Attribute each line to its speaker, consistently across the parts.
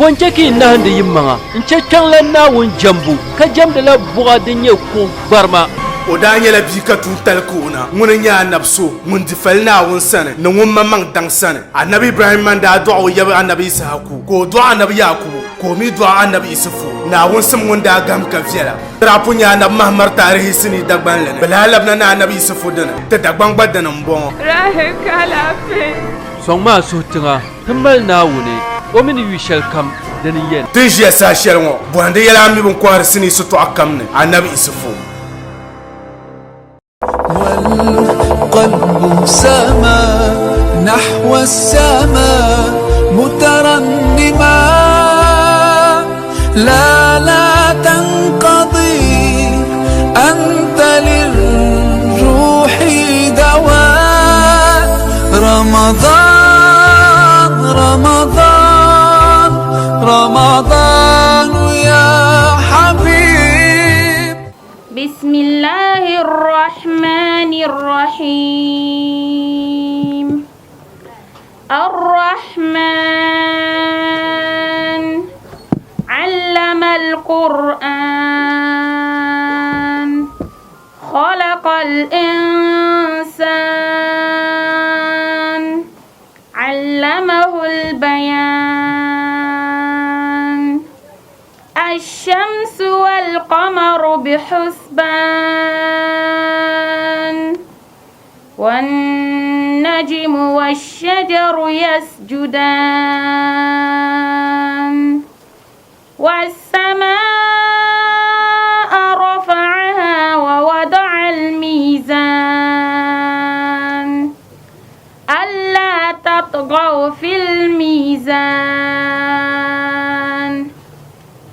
Speaker 1: poncheki nahande yimmanga nchekkan lanna won jambu ka jamde la buga denye ko barma
Speaker 2: o da nyela bi ka tun talkuna mun nya nabso mun difalna won sane no mun mamang dang sane annabi ibrahim man da du'a ya annabi isaku ko du'a annabi yakub ko mi du'a annabi isufu na won sam won da gam ka fiela rapunya annabi mahmar tarihi sini dagban len balalabna na annabi isufu dana ta dagban gbadan mbon
Speaker 3: rahe kala fe
Speaker 1: songma sotinga tambal na wune o min wishal kam dan yen
Speaker 2: tijia sa shermo bwande yala mi bon kwar sini sutu akamne annabi isufu
Speaker 4: والقلب سما نحو السماء مترنما لا تنقضي أنت للروح دواء رمضان رمضان رمضان يا حبيب
Speaker 3: بسم الله الرحمن الرحيم الرحمن علم القرآن خلق الإنسان علمه البيان الشمس والقمر بحسبان والنجم والشجر يسجدان والسماء رفعها ووضع الميزان ألا تطغوا في الميزان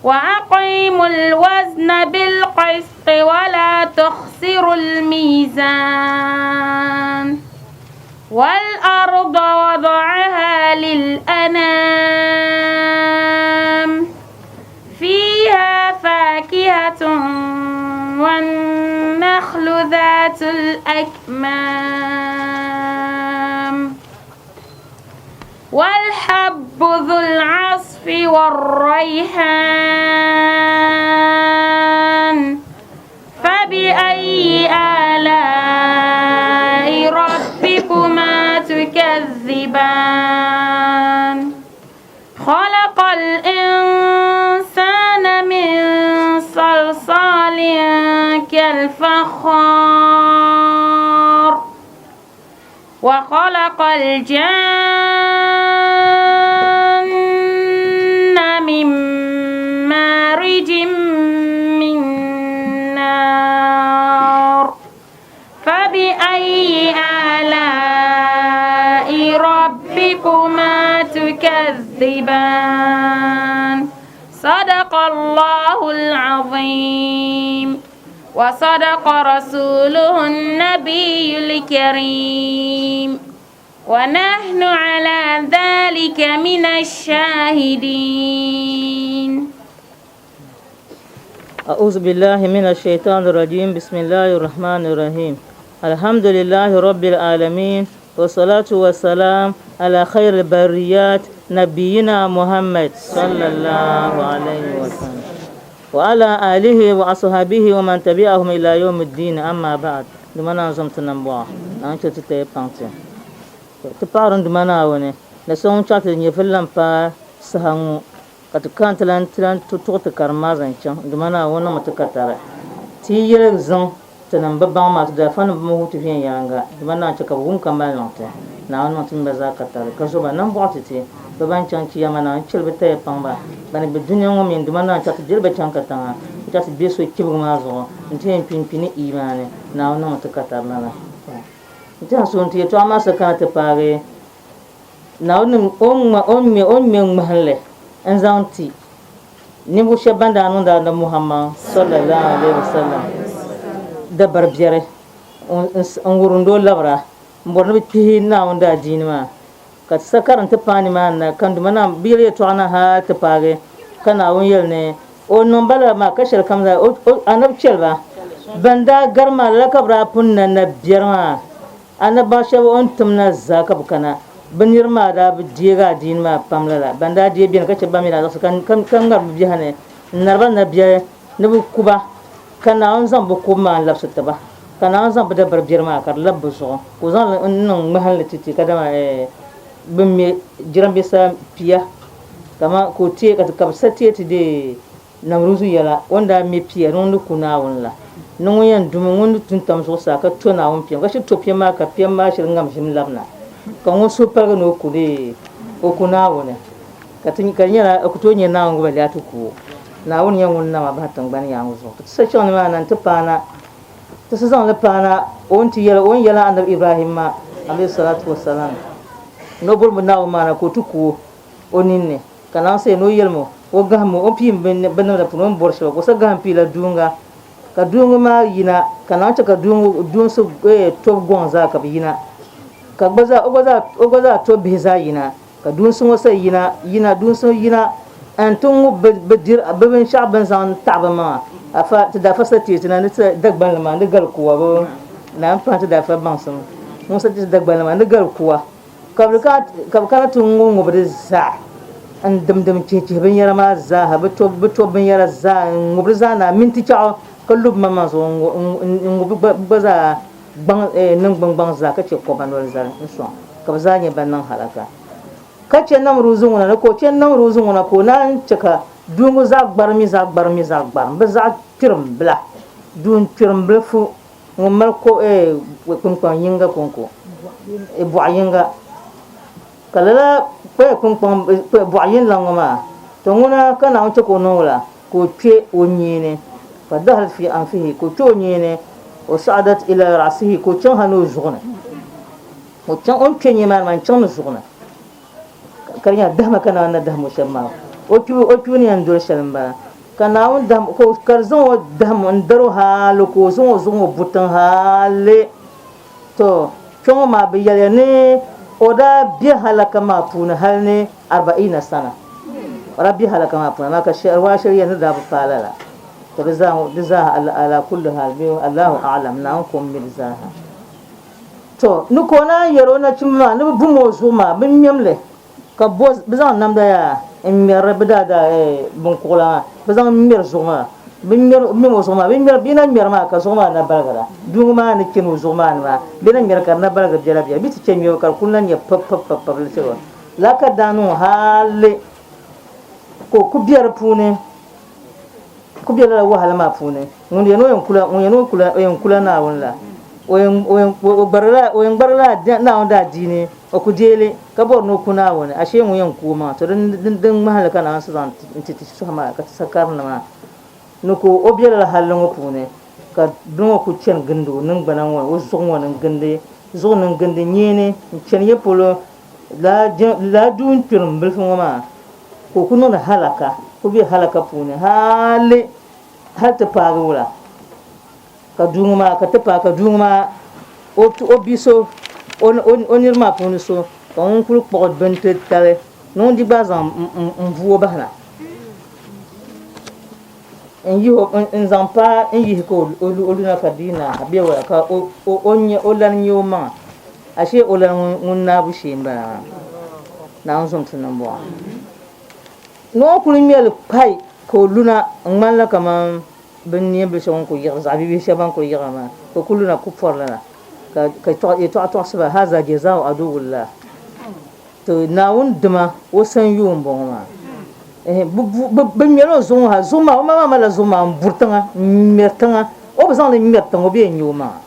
Speaker 3: وأقيموا الوزن بالقسط ولا تخسروا الميزان والأرض وضعها للأنام فيها فاكهة والنخل ذات الأكمام والحب ذو العصف والريحان فبأي آلاء ربكما تكذبان خلق الإنسان من صلصال كالفخار وخلق الجن من مارج من نار فبأي آلاء ربكما تكذبان صدق الله العظيم وصدق رسوله النبي الكريم ونحن على ذلك من الشاهدين.
Speaker 5: أعوذ بالله من الشيطان الرجيم. بسم الله الرحمن الرحيم. الحمد لله رب العالمين والصلاة والسلام على خير البريات نبينا محمد صلى الله عليه وسلم وعلى آله وأصحابه ومن تبعهم إلى يوم الدين. أما بعد دمنا نزمت نبوا نانشو تتي بانتي تبارن دمنا وني لسون شات نيفلم با سهانو كتكان تلان توت كرمازن چن دمنا ونا متكتره تي يلزن تنم ببان ما تدفن بموت فين يانغا دمنا چكبون كمال نوت ناون متن بزاكتره كشوبا نمبوتتي baban chanchi yamana chilbete pamba bani bidunya ngomi ndumana chat jilbe chankatanga chat beso kibuma zo ntien pinpini imane na ona mutakata mala ntia sonti to amasa kanate pare na ona omme mahalle anzanti nibu shabanda anunda da muhammad sallallahu alaihi wasallam da barbiyare on wurundo labra mborno bi na onda dinima kat sakaran ta pani man kan dumana bire to ana ha ta pare kana won yelne o non bala ma kashar kamza anab chelba banda garma la kabra punna na biyarma ana ba shaw on tumna zakab kana banir ma da bi diga din ma pamla la banda die bien ka che bamira da kan ngar bi hane narba na biya ne bu kuba kana on zam bu kuma lab ba kana on zam da bar birma kar lab so ko zan non mahal titi kada ma bin me jiran bisa piya kama ko tie ka kapsati ti de namruzu yala wanda me piya non kuna wala non yan dum ngun tun tam so sa ka to na won piya ka shi to piya ma ka piya ma shi ngam shim labna kan wasu parga no ku de o kuna wona ka tin ka nyana ku to nya na ngo ba tu ku na won yan won na ma ba tan ban ya ngo so sa chon ma nan ta pana ta sa zan la pana on ti yala on yala annabi ibrahim ma alayhi salatu wassalam no bul na ma na ko tu ku oninne kana se no yelmo o gahmo o pim ben da punon borsho ko sa gaham pila dunga ka dunga ma yina kana ta ka dun su to gonza ka yina ka gbaza o gbaza to beza yina ka dun sun wasa yina dun sun yina an tun bedir abin sha'ban zan ta'aba ma afa ta da fasati tana ne ta dagban ma ne gar kuwa bo na fa ta da fa ban sun mun sa ta dagban ma ne gar kuwa ka tun ngongo bada za an damdam ce ban yara ma za ha to ban yara za ngobri za na minti cha kallub mama so ngobi baza bang nan bang za ka ce ko ban wal za so ka za ne ban nan halaka ka ce nan ruzun wona ko ce nan ruzun wona ko nan cika dungu za gbarmi ba za kirim bla dun kirim bla fu ngomal ko kun yinga konko bu yinga kalala kun bu yin langoma to ngona kana on ce ko nola ko ce onyene fa dahal fi anfihi ko ce onyene o sa'adat ila ra'sihi ko can hanu zugna ko can on ce ne man can zugna karinya dahma kana na dahmu shamma o ki ni an dor shalamba kana on dam ko karzon dahmu ndaro halu ko zon butan hale to can ma biyale ne oda bi halaka ma puna halne 40 sana rabbi halaka ma puna maka sharwa shari'a da ba falala to da ala kulli hal bi Allahu a'lam na kun mirzaha to nu kona yaro na cimma nu bu mo zuma bin memle ka boz bizan nam da ya in mer bida da bun kula bizan mer zuma bin mer mo zuma bin mer bina mer ma ka zuma na bargara duma ni kinu zuma na bina mer ka na barga jalabiya biti cemyo kar kunan ya pap le sewa la ka danu hale ko ku biyar pune ku biyar la wahala ma pune mun yano yan kula na wala o barla na onda dine o ku dele ka bor no kuna wona ashe mu yan kuma to din mahalaka na su zan titi su ma ka sakar na ma nuko o biyar la halin pune ka dun ku cen gindo nin banan wa o zon wonin ginde zo nin ginde nyene cen ye polo la dun turum bil fun ma ko kuno na halaka ko bi halaka pune hale har ta faga wala ka dunguma ka tapa ka dunguma o biso onirma puni so ka on kul pokot bente tale non di bazan mvuo bahna en yiho en zampa en yiho ko oluna kadina abiwa ka onye olan nyoma ashe olan munna bu shimba na on som tunambo no kulmel pai ko luna ngmalla kama ben ni be son ko yir zabi be shaban ko yirama ko kulluna kufar lana ka to saba haza jazaa'u aduwillah to nawun duma wasan yum bonma ben melo zuma o mama la zuma burtanga mertanga o bezan le mertanga be nyuma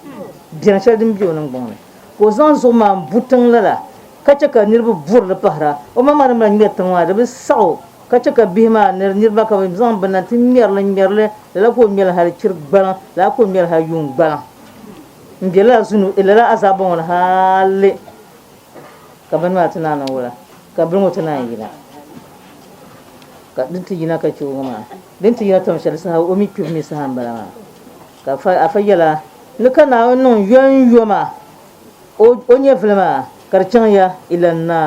Speaker 5: bien shadim bi onan bonne ko zan zuma burtang lala kacha ka nirbu bur la pahra o mama la mertanga de saw kacha ka bihma nirba ka zan banati merle la ko mel har cir bala la ko mel har yung bala ngela zunu ila azabon hale ka ban ma tunana wala ka bin mutuna yina ka dinti yina ka ciwo ma dinti yina tam shal sa o mi pimi sa hambala ka fa afayala ni kana non yon yoma o nye flema karchan ya ila na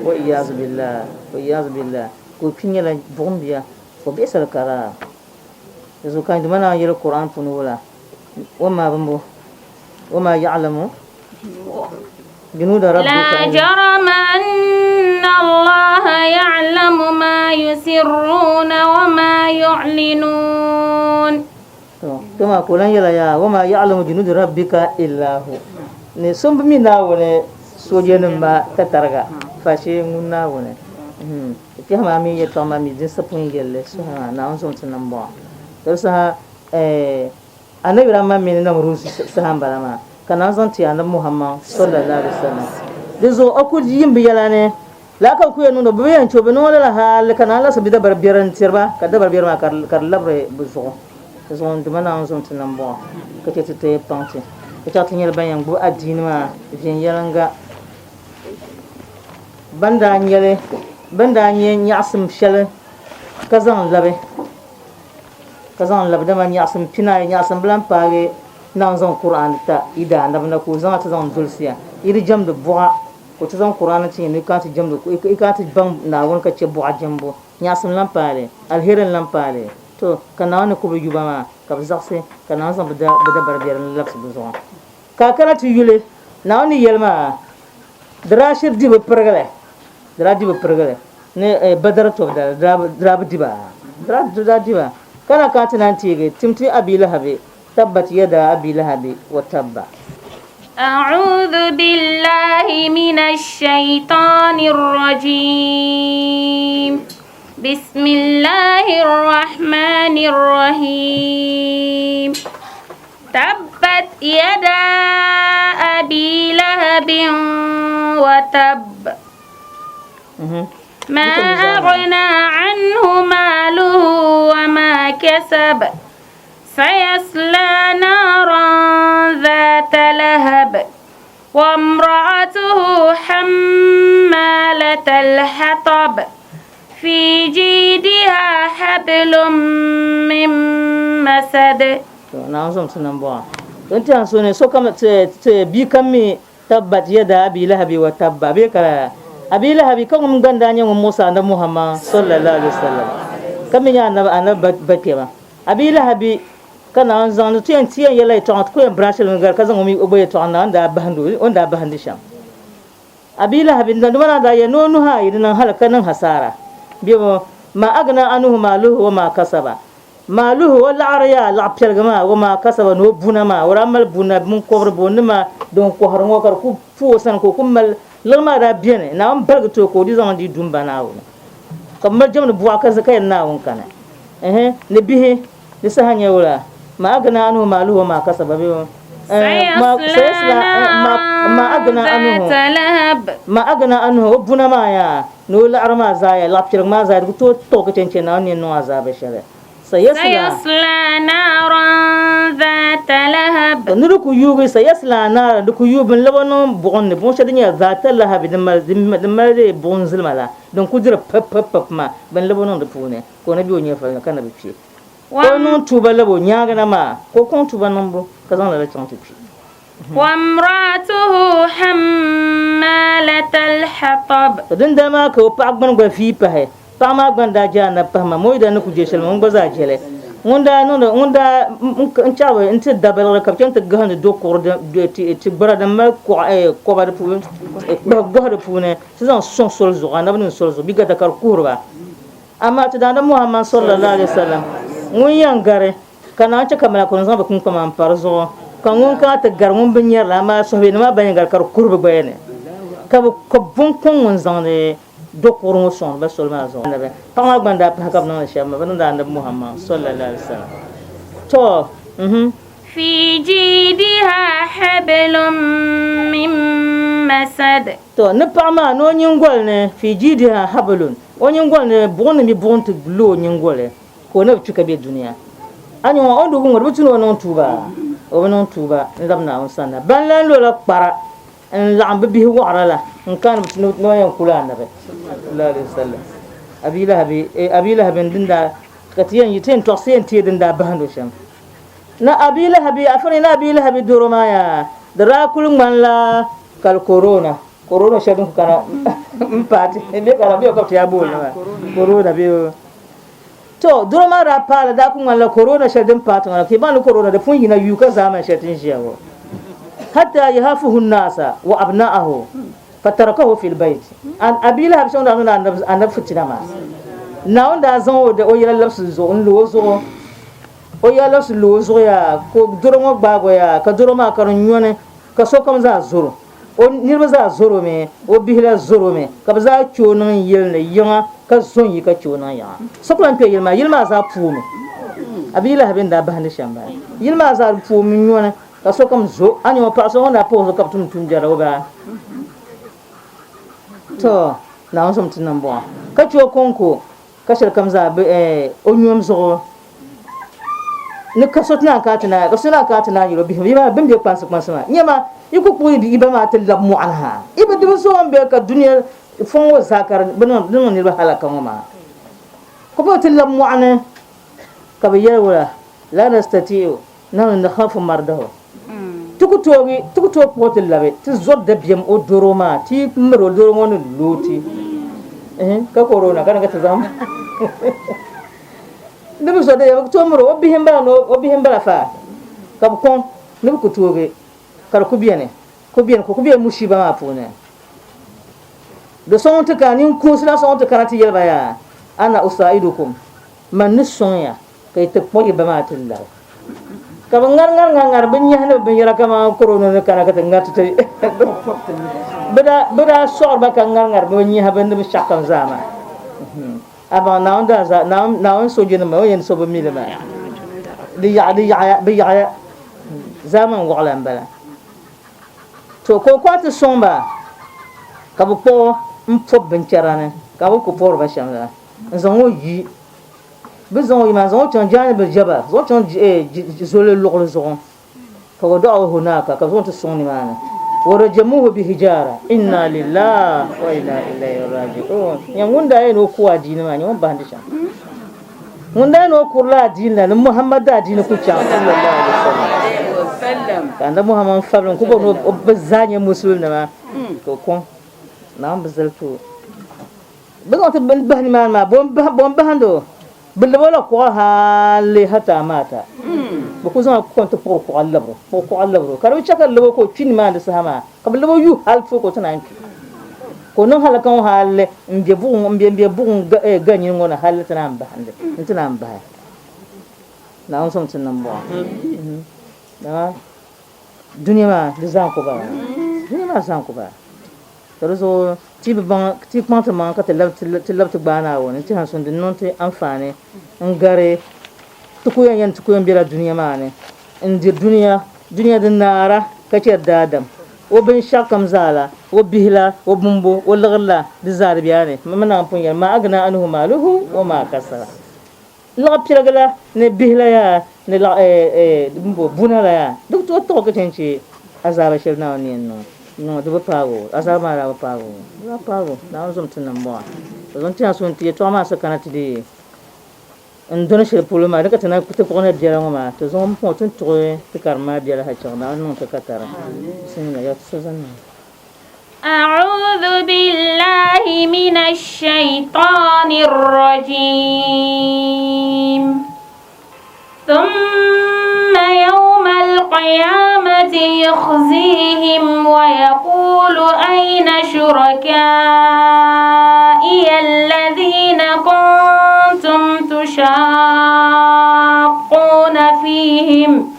Speaker 5: wa iyaz billah ko pinyala bombiya ko besal kara yazo kan dimana yel qur'an punu wala wama bambo wama ya'lamu جنود ربك
Speaker 3: لا جرم أن الله يعلم ما يسرون وما يعلنون.
Speaker 5: كما قلنا يا وما يعلم جنود ربك إلا هو. نسوم بمنا ونه سوجن ما تترجع فاشي منا ونه. كم أمي يتوم أمي جنس بقول يلا سها ناوسون تنبوا. terus anabi ramma min na rusi sahan balama kana zan ti annabi muhammad sallallahu alaihi wasallam dizo akuji yimbi yalane la ka ku yanu be yan chobe no la hal kana la sabida barbiran tirba kada barbir ma kar labre buzo so on dumana on son tinambo ka te te panti ka ta tinyel bayan bu adini ma vien yalanga banda nyen yasim shele kazan labe dama nyaasam pina nyaasam blan paage nan zon qur'an ta ida ndabna ko zan ta zon dulsiya iri jam de boa ko ta zon qur'an ti ni ka ti jam de ko ka ti bang na won ka ce boa jambo nyaasam lan paale alheran lan paale to kana wani ko be yubama ka bizakse kana zon bada barbiar laps bu zon ka kana ti yule na wani yelma drashir dibe pergale ne badar to da drab diba kana katina tige timti abi lahabi tabbat yada abi lahabi wa tabba.
Speaker 3: أعوذ بالله من الشيطان الرجيم. بسم الله الرحمن الرحيم. تبت يدا أبي لهب وتب ما أغنى عنه ماله وما كسب سيصلى نارا ذات لهب وامرأته حمالة الحطب في جيدها حبل من مسد.
Speaker 5: نعم سنبوا أنت أنسوني سو كم بيكمي تبت يدا أبي لهب وتب بيكلا أبي لهب كم مغنداني موسى عند محمد صلى الله عليه وسلم كم أنا بكيما أبي لهب كان أنزان تين يلا يتوان تكون براشل من غير كذا ممي أبوي يتوان عند بهندشام أبي لهب ندمنا دايا نونها يدنا هلا كنا خسارة بيو ما أغنى عنه ماله وما كسب ماله ولا عريا لا بيرجما وما كسب نو بونما ورامل بونا بون كبر بونما دون كهرم وكر كوب فوسن كوكمل لما دا بينه نام برغ تو ko di zaman di dumba nawo kamar jamna buwa kaza kai nawon kana nabihi ni sahanya wala ma agna anu malu ma kasaba bi ma agna anu buna ma ya no la arma zaya la pir ma zaya to ka cence na ne no azabe shara sayasla
Speaker 3: naran zata lahab
Speaker 5: nuru ku yugo sayasla nar du ku yubin labanon bon ne bon shadinya zata lahab de mare bon zulmala don ku dira pap ma ban labanon da pune ko na biyo ne fa kana bi fi ko non tuba labo nyaga na ma ko kon tuba nombo kazan la chantu fi
Speaker 3: وامراته حمالة الحطب
Speaker 5: دندا ما ko pa gban gba fi pa he pa ma gban da jana pa ma moida na ku je shel mon gbaza jele ngunda nchawe inte dabal ka tan ta gahan do ko ti brada ma ko ba pu ba pu ne sizan son sol zo ana bin sol zo biga ta kar kurba amma ta da Muhammad sallallahu alaihi wasallam mun yangare kana ta kamala ko zan ba kun kuma parzo kan ngun ka ta gar mun bin yar la ma so be ma ban gar kar kurba bayane ka ko bon kon ngun zan ne do ko ron son ba sol ma zo nabe pa ma gbanda pa ka na shama ban da annabi Muhammad sallallahu alaihi wasallam to
Speaker 3: في جيدها حبل من مسد
Speaker 5: to ne pa ma no nyingol ne fi jidiha hablun o nyingol ne bon mi bon to lo nyingol ko ne tuka be duniya anyo on do ngor butuno non tuba o non tuba ndamna on sana ban lo la para en la ambe bi wara la en kan butuno no yan kula annabi sallallahu alaihi wasallam abi lahab dinda katiyan yiten to sen ti dinda bahando sham na abi lahab afani na abi lahab duruma ya dara kulun man la kal corona shadun kana mpati be kana be ko tiya bol na corona be to duruma ra pala da kun la corona shadun pati na ke ban corona da fun yina yuka zaman shadun jiyawo حتى يهافه الناس وأبناءه فتركه في البيت أن أبي لهب شون أنا فتنا ما ناون دا زون دا أويلا لبس زون لوزو أويلا لبس لوزو يا كدرما باغو يا كدرما كرنيونه كسوكم زا زورو o nirba za zoro me o bihla zoro me ka za chonan yelne yanga ka zon yi ka chonan ya soklan pe yilma za pume abila haben da bahande shamba yilma za pume nyona ka sokam zo anyo pa so na po so kaptum tum jara oba to na on som tinan bo ka cho konko ka shir kam za o nyom zo ne ka sotna ka tana yiro bihma bimbe kwansa nyama yiku puli bi ibama talab mu anha iba dum so ambe ka dunya fon wa zakar banon ni ba halaka ma ko ba talab mu ana ka ba yawla la nastati'u nan nakhafu mardahu tuku to ko talabe ti zod da biyam o doroma ti mero doromo no loti ka corona kana ga tazam dum so da to mero obi hembala fa ka ko ne ko toge kar ku biya mushiba ma pone do son ta kanin ko sila son ta karati yelba ya ana usaidukum man nisonya kay te poye ba ma tilla ka ngar bin yahna bin yara kama corona ne kana ka ngata te bada sorba ka ngar bin yahna bin bi shakam zama aba naon soje ne ma yen so ba milama di ya zaman wala mbala to ko kwata somba ka bu po mfo bencherane ka bu ko por ba shamla zongo yi be zongo yi ma zongo ton jani be jaba zongo ton zole lugul zongo ka wado hunaka ka zonto sonni mana warajamuhu bi hijara inna lillahi wa inna ilaihi raji'un ya munda no ko adini ma nyon bande sha munda no kurla adini na muhammad adini ku cha sallallahu alaihi wasallam kanda muhammad fablan ku no bazanya musulna ma ko kon nam bazaltu bazon ta bahni ma bom bahando billa wala ko hali hata mata bu ko zama ko to ko allabro karo chaka labo ko chin ma da sama kam labo yu hal fo ko tanan ko non hala kan hal mbe bu ganyi ngona hal tanan bahande tanan bah na on som tanan bo na dunia ma de zan ko ba so ti kwanta man ka tilab bana woni ti han sonde non ti amfani ngare tukuyan bira dunia ma ne indi dunia din nara ka ce dadam o bin shakam zala o bihla o bumbo o lagla di zarbiya ne mamana pun ya ma agna anhu maluhu wa ma kasara la piragala ne bihla ya ne la bumbo bunala ya duk to ka tenci azaba shel na ni no do pago azama ra pago na on zum tunan bo zon ti asun ti to ma sa kanati di ndona shel polo ma daga tana kuta ko na biya ma to zon po tun to ti karma biya ha chona non ka katara sin ya tsazan
Speaker 3: أعوذ بالله من الشيطان الرجيم ثم يوم القيامة يخزيهم ويقول أين شركائي الذين كنتم تشاقون فيهم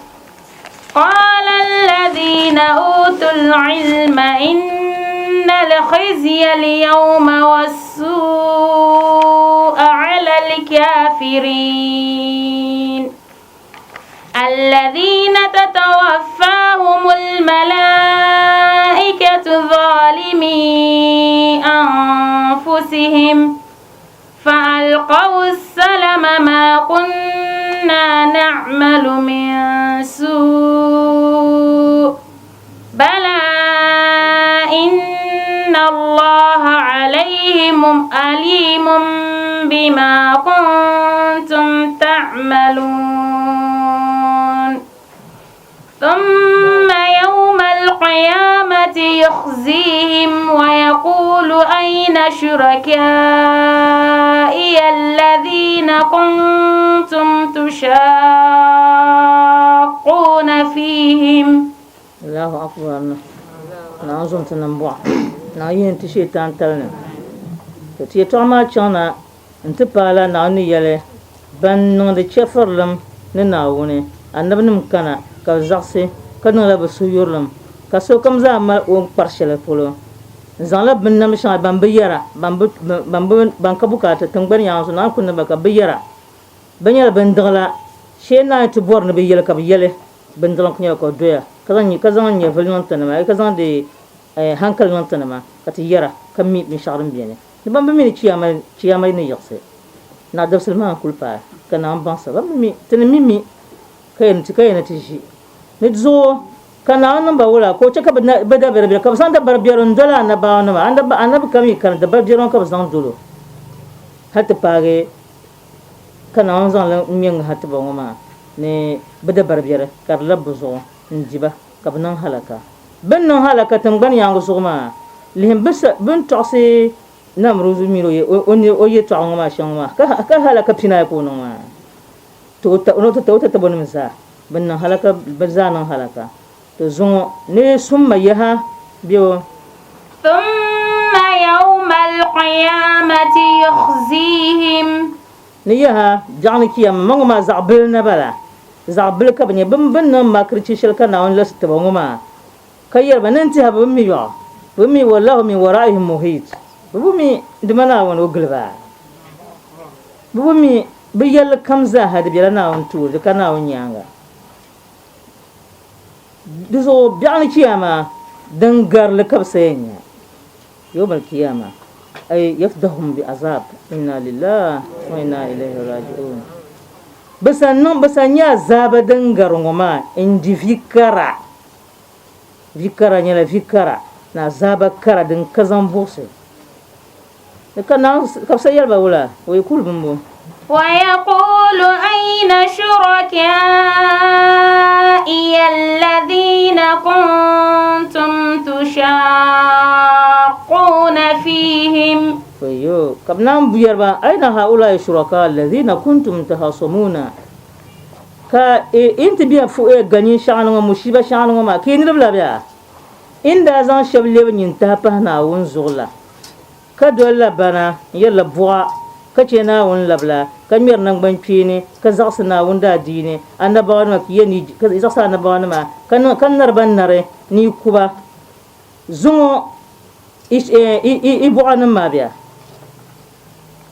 Speaker 3: قال الذين أوتوا العلم إن الخزي اليوم والسوء على الكافرين الذين تتوفاهم الملائكة ظالمي أنفسهم فألقوا السلم ما كنا نعمل من سوء بلى إن الله عليم بما كنتم تعملون ثم يوم القيامة يخزيهم ويقول أين شركائي الذين كنتم تشاقون فيهم
Speaker 5: الله Allahu akbar na zum tan bo na yin ti shaitan talna to ti to ma chona nti pala na ni yele ban no de cheferlam ni na woni annabnum kana ka zaxse ka no la basu yurlam ka so kam za ma o parshela polo zala bin nam sha ban biyara ban ka bukata tangban ya so na kunna ba ka biyara banyal ban dagla she na to bor ne biyele ka biyele ban dagla kunya ko doya ka zan ni volon tan ma ka zan de hankal non tan ma ka ti yara kam mi sharam biene ni ban mi ciyama ni yakse na da sulman kulpa kana an ban sa ban mi tan mi kayen ti shi ni zo kana nan ba wala ko caka bada berbe ka san da barbiyaron dola na ba na anda annabi kami kan da barbiyaron ka san dolo hatta page kana an zan la min hatta ba ngoma ne bada barbiyar kar labbu zo njiba ka banan halaka ban nan halaka tan yango so ma lihim bisa bin tosi namruzu miro ye o ye to ngoma shangma ka halaka pina ko no ma to ta bonum sa ban nan halaka bazanan halaka to zungo ne summa yaha biyo
Speaker 3: thumma yawmal qiyamati yukhzihim
Speaker 5: ne yaha jani kiyam mangma zabil na bala zabil ka bane bin nan makirci shilka na wani lasu taba ngoma kayyar banan ti habu mi yo bumi wallahu min wara'ihim muhit bumi dimana wani ogilba bumi biyal kamza hadi bilana wani tu kana wani yanga dizo bi'an kiyama dangar lakabsaynya yawm al-qiyama ay yafdahum bi azab inna lillahi wa inna ilayhi raji'un basanya zaba dangar ngoma indi vikara nyala vikara na zaba kara din kazan bose kana kabsayal ba wala way kulbumbo
Speaker 3: ويقول أين شركائي الذين كنتم تشاقون فيهم
Speaker 5: فيو كبنام بيربا أين هؤلاء الشركاء الذين كنتم تخاصمون ka inti biya fu gani shanu mushiba shanu ma kini bla biya inda zan shable nyin ta pa na won zugla ka dolla bana yalla buwa kace na won labla kamir nan ban fini ka zaksa na won da dine annabawa ma kiyani ka zaksa annabawa ma kan nar ban nare ni kuba zungo i bu'anan ma biya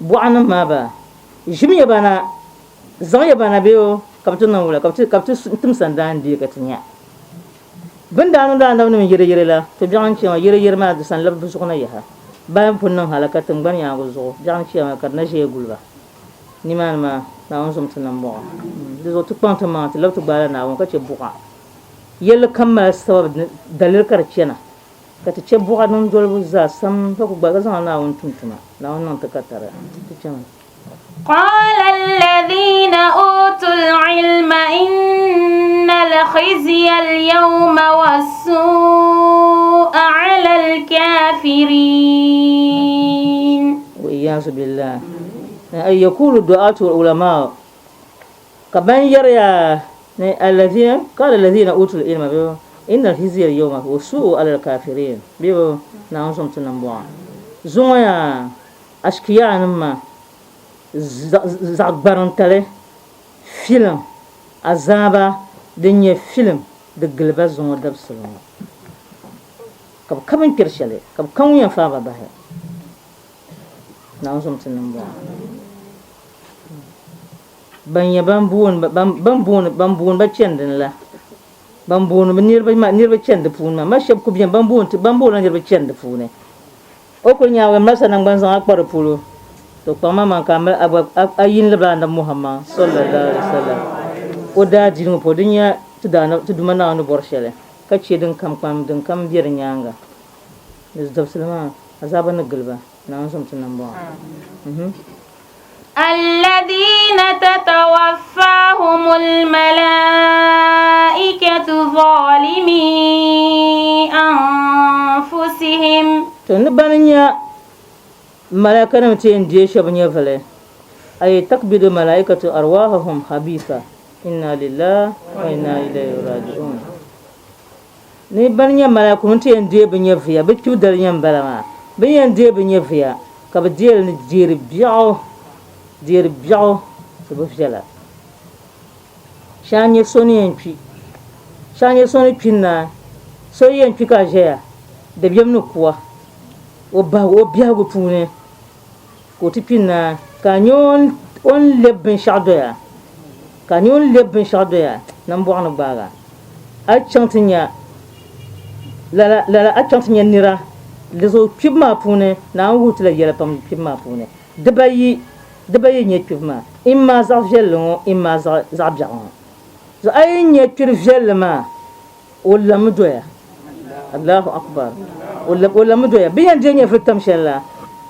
Speaker 5: bu'anan ma ba jimiya bana zanya bana biyo kaptu nan wala kaptu tum sandan di katinya banda nan da nan yire la to bi'an cewa yire ma da san labbu sukuna yaha bayan funnan halakatun ban ya gozo jan cewa kar na je gulba ni man ma na on sum tunan bo da zo tu kwanta ma ta labtu bala na won kace buka yel kamma sabab dalil karcena kata ce buka nan dolbu za sam fa ku ba ga zan na won tuntuma na wannan ta katara ta ce
Speaker 3: قال الذين أوتوا العلم إن الخزي اليوم والسوء على الكافرين
Speaker 5: وإياذ بالله أن يقول الدعاة والعلماء كمان يرى الذين أوتوا العلم إن الخزي اليوم والسوء على الكافرين بيو نعم تنبوا زويا أشكياء نما زعبرنتله فيلم عذابا دنيا فيلم دغلبا زون دبسلون كم كرشله كم ينفع بها نعم تنبوا banya bambuun ba cendin la bambuun nirba cendi puuni ma shab ku biyan bambuun la nirba cendi puuni o ko nyaawe masa nan ban zan akpar pulu to kpama man ka ayin libra na muhammad sallallahu alaihi wasallam o da jinu po dunya tuduma na no borshele ka ce din kam biyar nyanga da zabsulma azaban gulba na sun tunan ba
Speaker 3: الذين تتوفاهم الملائكة ظالمي أنفسهم
Speaker 5: تنبنيا ملائكة نمتين جيش بني فلي أي تقبض ملائكة أرواحهم خبيثة إنا لله وإنا إليه راجعون ni ban nya mala ko nte en de bin ya via bi tu dal nya bala ma bin yan de bin ya via ka bi de ni jiri biao to bi jala shanye soni en pi shanye soni pinna so yen pi ka je de biam no kuwa o biya go pune ko ti pinna ka nyon on lebin shadoya ka nyon lebin shadoya nan bo an baga a chantinya la a chantinya nira lezo pibma pune na an hutula yela pam pibma pune dabayi nye pibma imma za jello imma za bian za ay nye pir jelma wala mdoya Allahu akbar wala mdoya biyan je nye fitam shalla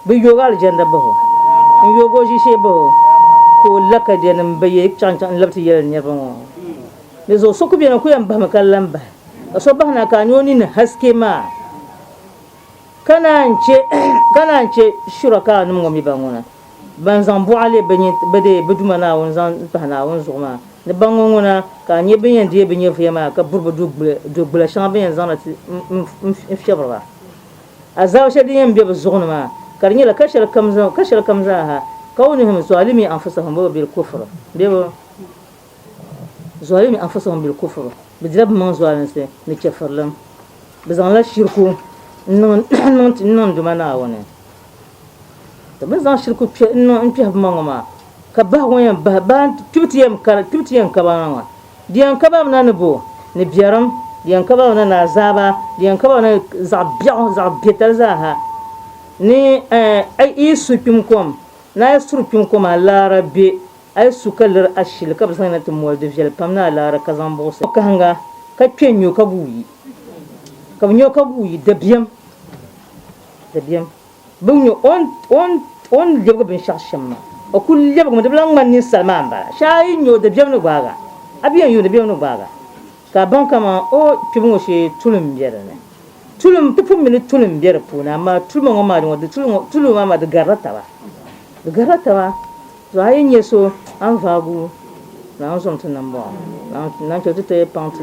Speaker 5: bi yogal janda bo yogo ji she bo ko laka de nan baye chan labti yel ne bon ne zo so ku bi na ku yan ba makallan ba so ba na ka nyoni ne haske ma kana nche shuraka num ngomi bangona ban zan bu ale bade buduma na won zan ba na won zuma ne bangona ka nye bin yan de bin ye fiya ma ka burba do gbla shan bin yan zan ati fshebra azaw shadi yan bi zugna ma karnya la kashal kamza ha kaunihim zalimi anfusahum bil kufr biyo zalimi anfusahum bil kufr bidrab man zalim se ne kafarlam bizan la shirku non dumana wona to bizan shirku non pi hab mangoma ka ba won ba tutiyam ka ba wa diyan ka ba nan bo ne biyaram diyan ka ba nan azaba diyan ka ba nan zabiyatal zaha ni ay isu pimkom na sur pimkom ala rabbi ay sukalar ashil ka bizan na tumol de jel pamna ala kazan bo ka hanga ka penyo ka guyi ka nyo ka guyi da biyam bunyo on lebgo bin shashama o kul lebgo mo de blang man ni salman ba shay nyo da biyam no baga abiyan yo da biyam no baga ka ban kama o pibungo she tulum biyarane tulum pipum min tulum biyar puna ma tulum ngo ma de tulum ma de garata ba so ayin yeso an fagu na on som tan bo na to te pantu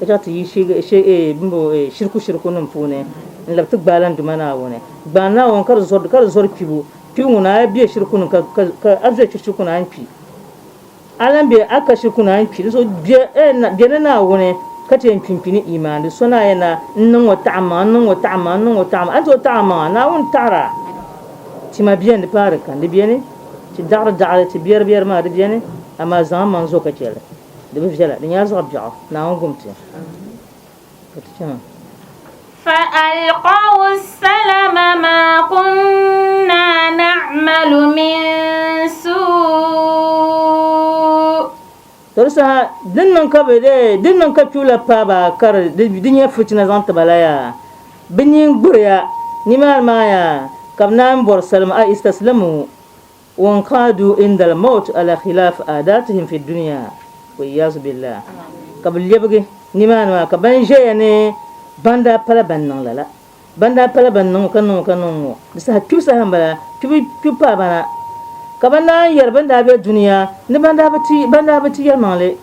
Speaker 5: ka ta yi she bimbo shirku non pune in labtu balan dumana wone bana won kar zor pibu na biye shirku non ka azza shirku na anpi alan be aka shirku na anpi so biye na wone kate pimpini imani sona yana nan wa ta'ama an to ta'ama na won tara ti ma biye de pare kan de biye ne ti dar ti biyer ma de biye ne amma zaman zo ka kele de bi jala de nyar zo abja na on gumti
Speaker 3: فألقوا السلم ما كنا نعمل من سوء
Speaker 5: torsa dinnan ka chula pa ba kar dinya fitina zanta balaya binyin gurya nimar maya kabnan bor salma istaslamu wa qadu inda al-maut ala khilaf adatihim fi dunya wa iyaz billah kabul yebge nimar ma kaban jeyane banda pala bannon lala banda pala bannon kanon bisa tusa hambala tupa bana kabana yar banda be duniya ni banda bati yar male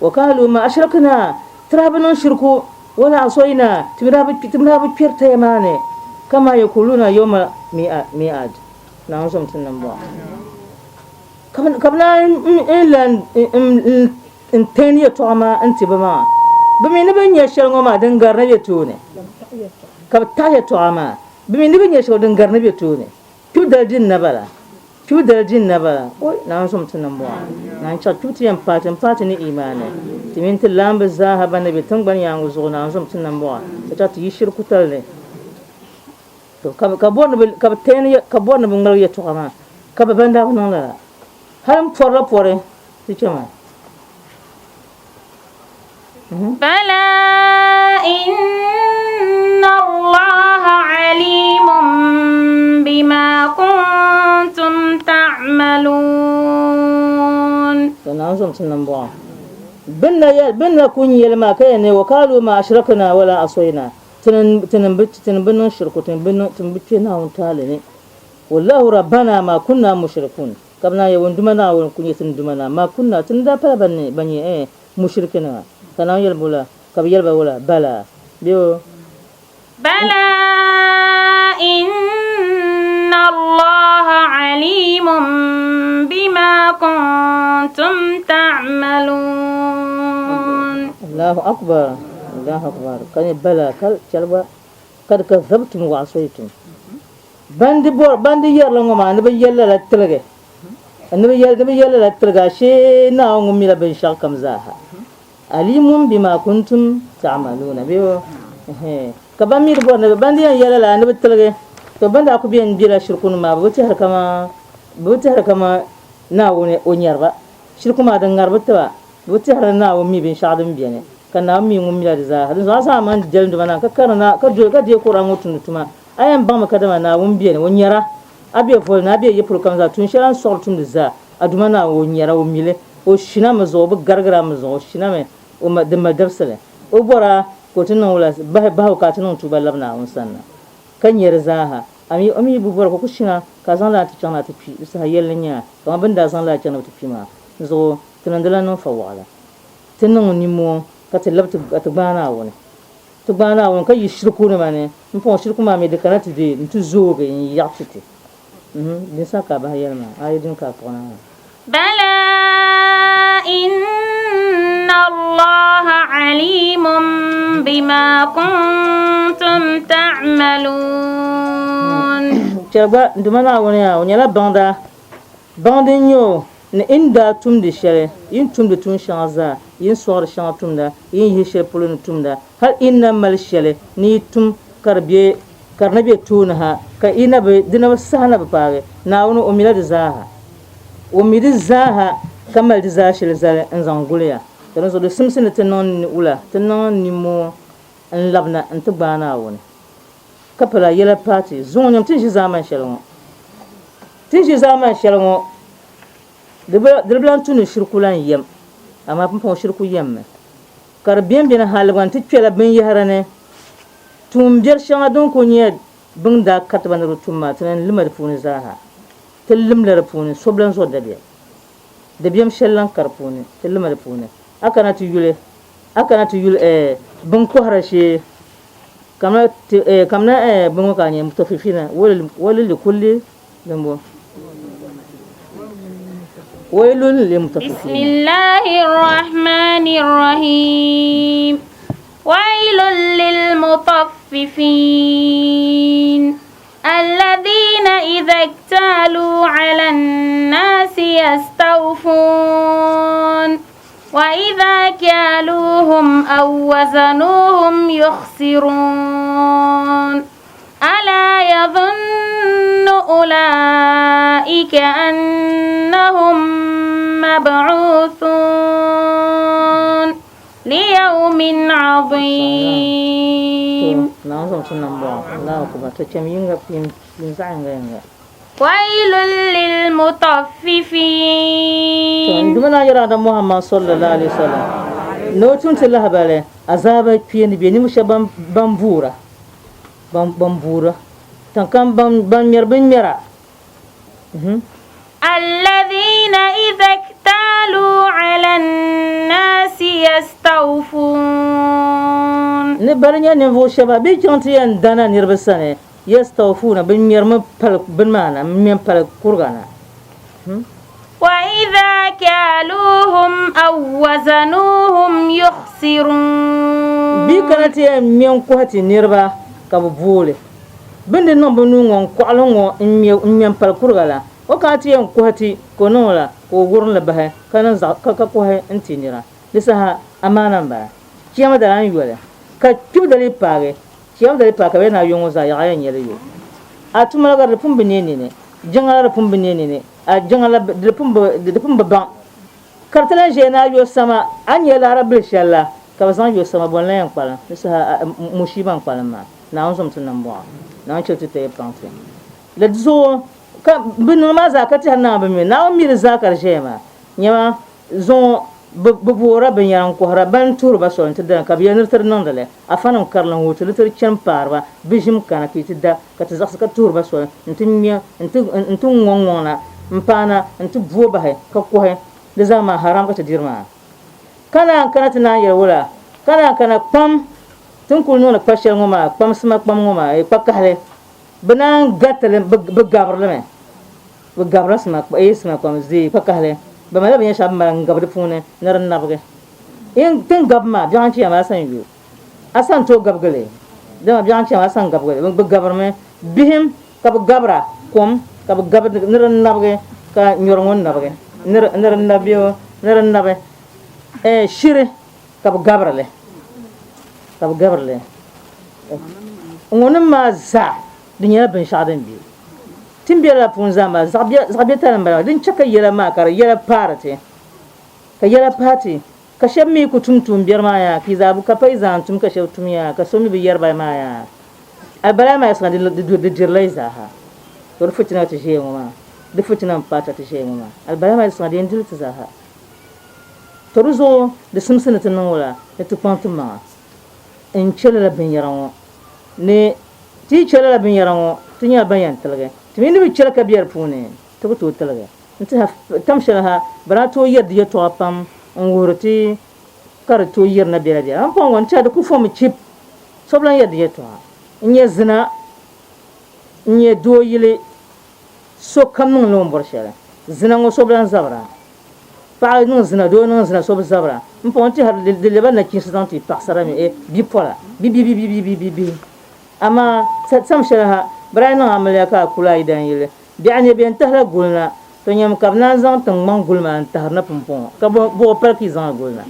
Speaker 5: wa qalu ma ashrakna tarabanon shirku wala asoina timra bi pirta yamane kama yakuluna yawma mi'ad na on somtin nan ba kabana ilan intaniya to ama antibama bimi ni bin yashal ngoma dangar na betune kab ta ya to ama bimi ni bin yashal dangar na betune tu daljin na bala o na som tunan bo na cha tu tiyan patin ni imane timin tilam bizahaba na betun ban yangu zo na som tunan bo ta ta yi shirku talle to kab tani kabon bin ngal ya to ama kab banda non la haram pore ti chama
Speaker 3: بلى إن الله عليم بما كنتم تعملون
Speaker 5: تنازم تنبوا بنا كون يلما كاين وقالوا ما أشركنا ولا أصينا تنبن شرك تنبتنا ونتالني والله ربنا ما كنا مشركون كبنا يوندمنا ونكون يتندمنا ما كنا تندا بني مشركنا كنا يلبولا كبير بولا بلا biyo
Speaker 3: بلى إن الله عليم بما كنتم تعملون.
Speaker 5: Allahu akbar kan bala kal calba kad kadzabtum wa asaytum bandi yar la ngoma ne ba yalla la tilge ne ba yalla la tilga she na ngum mila bin shak kam zaha alimun bima kuntum ta'maluna biyo ka ban mi bo ne bandi yalla la ne ba tilge to banda ku biyan bila shirkun ma ba ta har kama na woni onyarba shirku ma dan ngarbata ba buti har na wo mi bin shadin biyane kana mi ngum mi da za hadin za man jel do mana ka karna ka jo ka de ko ran mutun tuma ayan ba maka da na won biyane won yara abe fo na be yepur kam za tun sharan sortun da za aduma na won yara wo mile o shina ma zo bu gargara ma zo shina me o ma da madafsale o bora ko tun nan wala ba ka tun tuba labna won sanna kan yar zaha ami bu bora ko kushina ka zan la ta chana ta pi sa yellenya ka ban da zan la chana ta pi ma zo tunandala no fa wala tinno ni mo ka te labtu atbana wona to bana won ka yishirku ne mane mpo shirku ma me de kanati de ntu zobe yaktiti din saka ba yelma ayidin ka kona
Speaker 3: بلى إن الله عليم بما كنتم تعملون.
Speaker 5: chaba ndumana wona ya wonyala bandin yo ne inda tum de shere yin tum de tun shanza yin sor shan tum da yin hishe pulun tum da har inna mal shele ni tum karbe karnabe tun ha ka ina be dina sahana ba pare na wono umila de zaha umidi zaha kamal de zashil zale en zangulia dan so de simsin te non ni ula te non ni mo en labna en te bana woni kapala yela party zonyam tin shi zaman shelon de blan tunu shirkulan yam amma pon shirku yam kar bien halwan ti twela ben yaharane tum ber shanga don ko nye bin da katban rutuma tan limar funi zaha tillim lar funi soblan so da biam shellan karfuni tillim lar funi akana tu yule bin ko harashe kamna bin ko kanye mutafifina wala kulli lambo ويل للمطففين.
Speaker 3: بسم الله الرحمن الرحيم. ويل للمطففين الذين إذا اكتالوا على الناس يستوفون وإذا كالوهم أو وزنوهم يخسرون ألا يظن أولئك أنهم مبعوثون ليوم عظيم. ويل للمطففين.
Speaker 5: عندما يرى محمد صلى الله عليه وسلم نوتون تلها بالي عذاب كين بيني مش بامبورا بامبورا تنكم بامير باميرا
Speaker 3: الذين إذا اكتالوا على الناس يستوفون.
Speaker 5: نبرني نفو شباب بيجانتي دانا نربسانه يستوفون بامير مبل بمانا مبل كورغانا.
Speaker 3: وإذا كالوهم أو وزنوهم يخسرون.
Speaker 5: بيكانتي ميون كوهتي نربا كابولي bende no bonu ngon kwalo ngo nyam pal kurgala wakati en kuhati konola ko gurun la bahe kana za ka ko he antinira lisaha amana ba kiyama da an yuwala ka tudale pare kiyama da pa ka na yongo za ya yan yele yo atuma ga rupum binene ne jangala rupum binene ne a jangala rupum ba kartala je na yo sama an yela rabbil shalla ka bazan yo sama bon la yan kwala lisaha mushiban kwala ma na on som tunan bo na choti te panfe le zo ka bin ma zakati hanna ba me na mi zakar shema nyama zo bubura bin yan ko haraban turba so inta ka biya nirtar nan dale afanan karlan hoto litar can parba bijim kana ki tidda ka ta zakka turba so inta ngongona mpana inta buba he ka ko he da zama haram ka ta dirma kana tana yarwala kana pam tun kul no kpa shel ngoma kpam sma kpam ngoma e kpa kahle banan gatle be gabrle me be gabra sma sma kpam zi kpa kahle ba mala bin shab mal ngabde pune nar nabge in tin gabma bian chi ma san yu asan to gabgale da bian chi ma san gabgale be gabrme bihim ka be gabra kom ka be gabde nar nabge ka nyorngon nabge nar nabio nar nabe e shire ka be gabrale ka be gabrale ngonim ma za dunya bin shadan bi timbela punza ma zabia tan ba din chaka yela ma kar yela parate ka yela party ka shammi ku tumtum biyar ma ya ki zabu ka faizan tum ka shautum ya ka somi bi yarba ma ya albala ma yasna de dirlai za ha to futina ta she ma de futina pata ta she ma albala ma yasna de ndil ta za ha to ruzo de sumsina tan wala de to pantuma in chelala bin yaran ne ti chelala bin yaran tinya bayan talga timi bi chelka biyar pune to to talga nta tamshalaha barato yad ya to pam ngurti kar to yirna biyar dia am pon won cha de ku fom chip soblan yad ya to nye zina nye do yile so kam nung lom borshala zina ngo soblan zabra pa nung zina do nung zina sob zabra mpon ti har de leban na kinsanti paksara mi e bi pola bi ama tamshalaha brayno amaliya ka kula idan yile bi'ani bi antahla gulna to nyam kabna zang tang mang gulma antahna pumpon ka bo parki zang gulna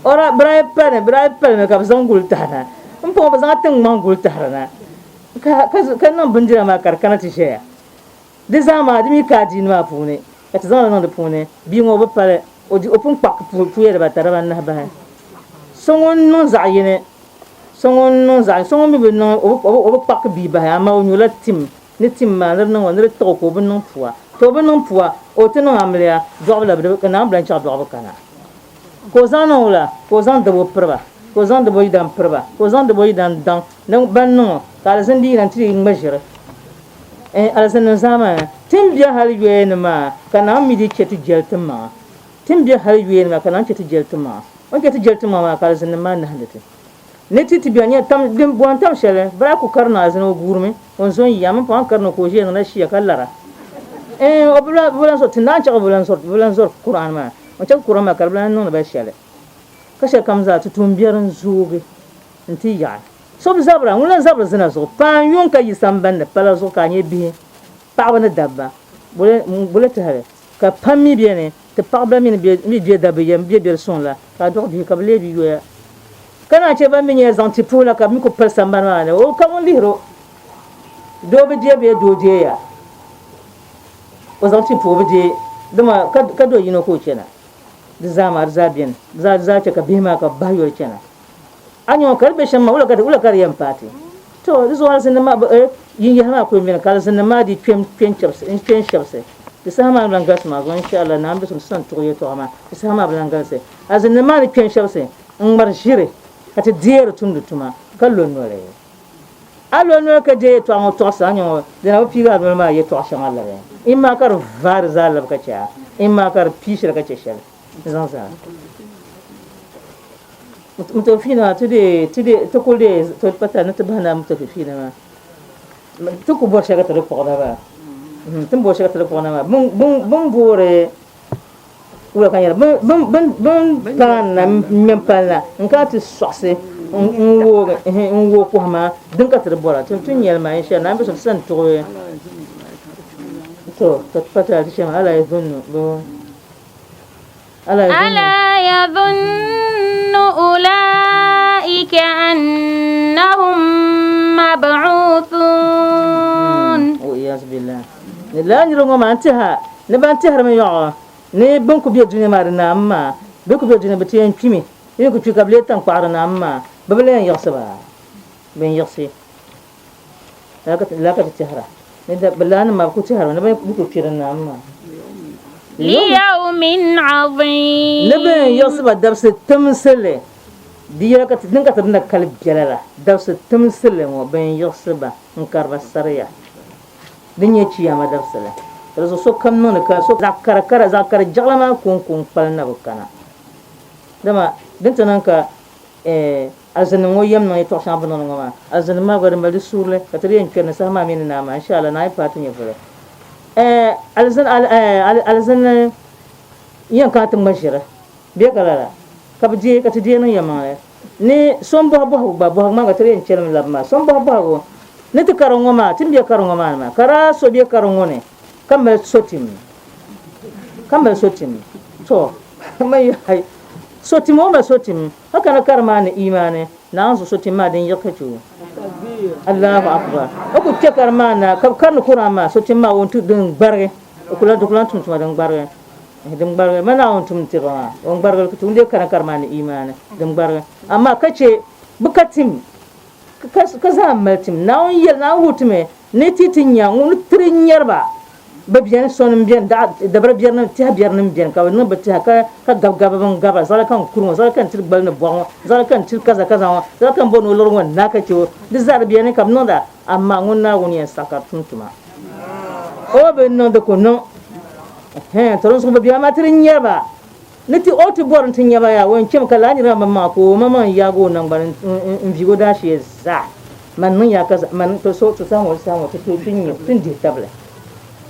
Speaker 5: ora bray pane ka zang gul tahna pumpon ba zang tang mang gul tahna ka nan bunjira ma karkana ti sheya de zama dimi ka din ma pune ka zang nan de pune bi ngo ba pare o di opun pak puye ba taraba na ba songon non zayene songon non za songon bi no o pak bi ba ya ma o nyula tim ni tim ma ner no ner to ko bin no puwa to bin no puwa o te no amlia do bla bla kana blan cha do kana ko zan no la ko zan de bo prba ko zan de bo idan prba ko zan de bo idan dan no ban no ka zan di nan tri ngmajira e ala zan zama tim biya hal ye ne ma kana mi di chetu jeltum ma tim biya hal ye ne ma kana chetu jeltum ma on chetu jeltum ma ka zan ma na handete neti ti biya tam dim bon tam shele bra ku karna azno gurme on zon yam pon karno ko je na shi kallara e obula bulan so tinan cha bulan so qur'an ma on cha qur'an ma karblan no ba shele kashe kamza tu tumbiyaran zuge nti ya so zabra ngulan zabra zina so pan yon ka yisamban da pala so ka nye bi pa wana dabba bule ta hare ka pammi bi ne te pabla mi bi da bi yam bi son la ka do bi ka ble bi yo kana ce ban min ya zanti pula ka mi ko persan ban wane o ka mon lihro do be je be do je ya o zanti pu be je dama ka do yino ko cena da zamar zabien za ce ka bima ka bayo cena anyo karbe shan ma ula kar yam pati to this one sin ma yin ya ma ko min kala sin ma di pem chaps in pen chaps da sama blangas ma gon insha Allah na ambe sun san to yeto ama da sama blangas azin ma di pen chaps in mar jire kati diere tundu tuma kallo nore allo no ka de to an to sa nyo de na piga do ma ye to sha Allah re imma kar var zal ka cha imma kar pishra ka cha shal zan sa mutafina tude to kulde to pata na tabana mutafina ma to ko borsha ka to ko da ba tum borsha ka to ko na ma bun bore ula kanyara bun kan na mempala nka ti sose nwo ko ma din ka tir bora tun yel ma insha na be so san to pata ti shema ala yadhunnu bo ala yadhunnu ulaika annahum mab'uthun o yas billah la ni rongo ma antaha ne ban tahar me yo ne bon ko biya dunya mar na amma be ko biya dunya be tiyan pimi ne ko tuka ble tan kwara na amma be ble yan yasaba ben yasi la ka tahara ne da balana ma ko tahara ne be ko kiran na amma
Speaker 3: liyawmin azim
Speaker 5: ne be yasaba dabse tamsale diya ka tin ka tan kal jalala dabse tamsale mo ben yasaba in karba sariya dinya ciyama dabsale rezo so kam non ka so zakara jalama kun palna bukana dama bintanan ka azan ngo yam no to sha bono ngo ma azan ma gwa mal surle ka tari en ken sa ma min na ma insha Allah na fatu ne fure alzan yan ka tum bashira be kala ka bje ka tije no yamale ni som bo ma ga tari en chen la ma som bo go ne to karongo ma tim be karongo ma kara so be karongo ne kamel sotim to mai hai sotim o ma sotim haka na karma ni imane na an so sotim ma din yakachu Allahu akbar ko ke karma na kan kurama sotim ma won tu din barge kula tum din barge mana on tum tira on barge ku tunde kana karma ni imane din barge amma kace bukatim ka za maltim na on yel na hutume ne titin ya ngun trinyarba ba biyan sonin biyan da bar biyan ta biyan nan biyan ka wannan ba ta ka gaba gaba zala kan kurmo zala kan tilbal na bon zala kan til kaza zala kan bon lor won na ka ciwo da zar biyan kam non da amma ngun na woni ya saka tuntuma o be non da ko non to so ba biyan ma trinyarba niti otu bor tin yaba ya won kim kala ni ram ma ko mama ya go nan ban in vigo da shi za man nun ya kaza man to so to samu to tun di table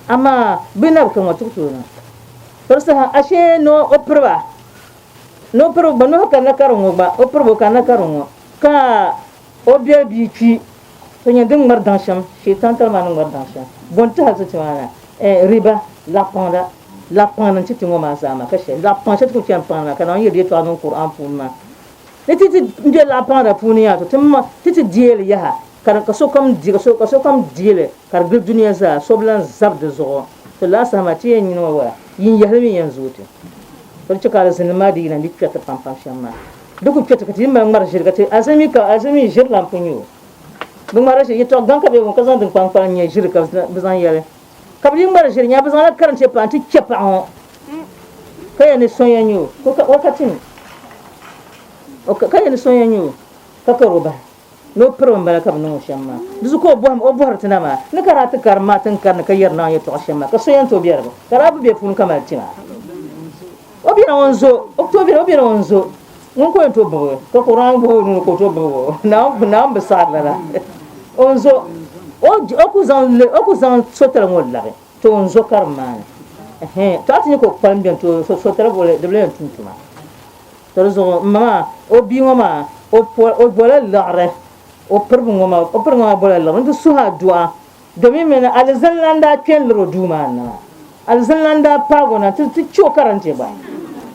Speaker 5: amma binar kan watu tuna to sa ashe no oprba no haka na karon ba oprbo ka na karon ka obia bi ci to nya din mardan sham shetan tar man mardan sham bonta hasu tuna riba la panda ci tingo ma sama kashe la panda ci tian panda kana yedi to anon qur'an punma ne titi nde la panda punia to timma titi diel ya kar kaso kam diele kar gil duniya za soblan zab de zo to la sama ti yin no wa yin yahmi yanzu te to ci kala sin ma di na di peta pam shamma duku peta kati ma mar shirka te azami jir lam punyo bu mara shi to ganka be ko zan din pam nye shirka bizan yare kabli mar shir nya bizan karan ce panti kepa on kaya ni sonyanyo ko wakatin kaya ni sonyanyo kakaroba no pro mbala kam no shamma dusu ko o bortina ma ne karata karma tan kan ka yerna ya to shamma ka soyan to biyar karabu be fun kamal tina obira onzo ngun ko to bo ko quran bo no ko to bo na be sarla onzo o ku zan sotel ngolla to onzo karma to atini ko pambian to sotel bo de ble tuntuma to zo mama o bi mama o bola lare o perngoma bola la ndu suha dua domin mena alzanlanda ken ro duma na alzanlanda pagona tu cho karante ba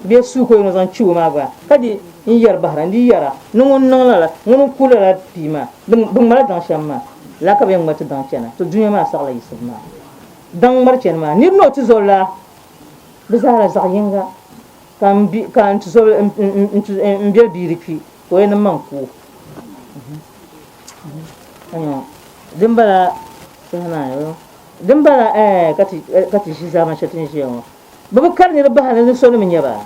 Speaker 5: be su ko no zan chu ma ba kadi in yar bahran di yara nungun la nungun kula la pima bung mala dan shamma la ka be ngata dan chena to dunya ma sala yisma dan mar chen ma ni no tu zola bizara zayenga kan tu zol in biya biriki ko yana manku ano dimbala sana yo dimbala kati shi zama shatin shi yo babu karni da bahana ne so ne min yaba